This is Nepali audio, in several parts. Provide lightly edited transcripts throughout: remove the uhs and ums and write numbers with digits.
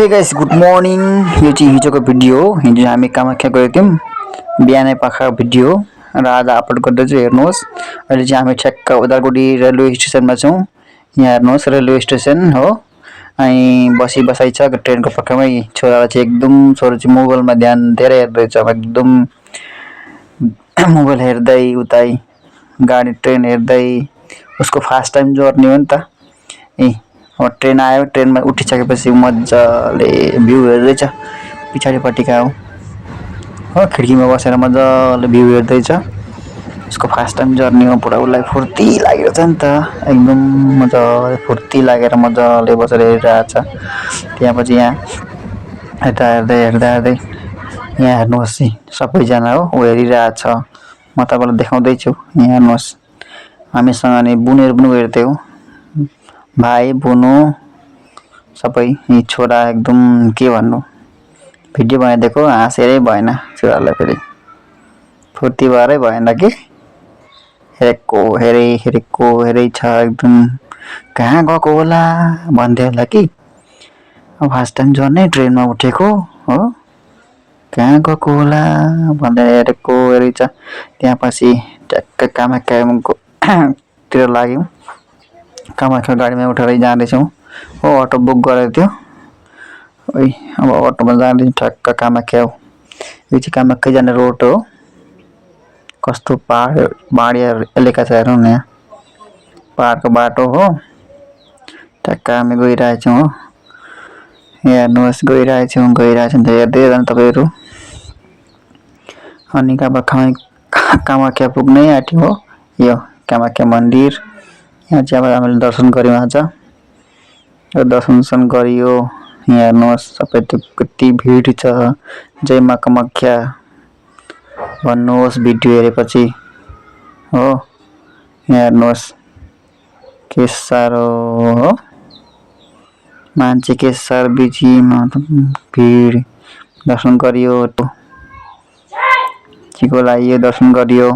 Hey guys good morning. यो चाहिँ हिजोको भिडियो हो। हिजो हामी कामाख्या गएको थियौँ। बिहानै पाखा भिडियो र आज अपलोड गर्दैछु, हेर्नुहोस्। अहिले चाहिँ हामी ठ्याक्क उदालगुडी रेलवे स्टेसनमा छौँ। यहाँ हेर्नुहोस् रेलवे स्टेसन हो। अनि बसाइ छ ट्रेनको पर्खामै। छोरा चाहिँ छोरो चाहिँ मोबाइलमा ध्यान धेरै हेर्दैछ, एकदम मोबाइल हेर्दै उतै गाडी ट्रेन हेर्दै। उसको फर्स्ट टाइम जर्नी हो नि त। अब ट्रेन आयो, ट्रेनमा उठिसकेपछि मजाले भ्यू हेर्दैछ पछाडिपट्टिका हो। खिड्कीमा बसेर मजाले भ्यू हेर्दैछ। उसको फर्स्ट टाइम जर्नी हो, पुरा उसलाई फुर्ती लागेको छ नि त। एकदम मजाले फुर्ती लागेर मजाले बसेर हेरिरहेछ। त्यहाँपछि यहाँ यता हेर्दै यहाँ हेर्नुहोस् सबैजना हो ऊ हेरिरहेछ। म तपाईँलाई देखाउँदैछु। यहाँ हेर्नुहोस्, हामीसँग नि बुनहरू पनि गएको थियो, भाइ बुनु सबै। यी छोरा एकदम के भन्नु, भिडियो बनाइदिएको हाँसेरै भएन छोरालाई, फेरि फुर्ती भएरै भएन कि हेरेकै छ एकदम। कहाँ गएको होला भन्दै होला कि। अब फर्स्ट टाइम झन् ट्रेनमा उठेको हो, कहाँ गएको होला भनेर हेरै छ। त्यहाँ पछि ट्याक्क कामाख्यातिर लाग्यौँ। कामाख्या गाडीमा उठेर जाँदैछौँ हो। अटो बुक गरेको थियो। अब अटोमा जाँदैछौँ ठ्याक्क कामाख्या हो। यो चाहिँ कामाख्या जाने रोड हो। कस्तो पहाडिया एलेका छ हेरौँ न, यहाँ पहाडको बाटो हो। ठ्याक्क हामी गइरहेछौँ हो। यहाँ हेर्नुहोस् गइरहेछौँ हेर्दै जानु तपाईँहरू। अनि कामाख्या पुग्नै आँट्यौँ हो। यो कामाख्या मन्दिर। यहाँ चाहिँ अब हामीले दर्शन गऱ्यौँ आज। दर्शन गरियो। यहाँ हेर्नुहोस् सबै कति भिड छ। जय मा कामाख्या भन्नुहोस् भिडियो हेरेपछि हो। यहाँ हेर्नुहोस् के साह्रो हो मान्छे, के साह्रो बिचमा भिड। दर्शन गरियो, चिको लगाइयो, दर्शन गरियो।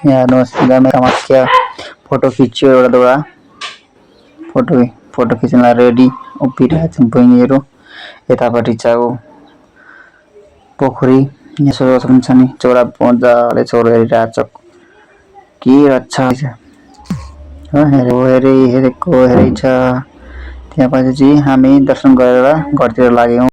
यहाँ हेर्नुहोस् कामाख्या फोटो खिच्यो एउटा दुईवटा। फोटो खिच्नलाई रेडी उभिरहेछन् बहिनीहरू। यतापट्टि छ पोखरी। यहाँ छोरा पनि छ नि, छोरा मजाले छोरो हेरिरहेछ के अच्छा हेरेको छ। त्यहाँपछि चाहिँ हामी दर्शन गरेर घरतिर लाग्यौँ।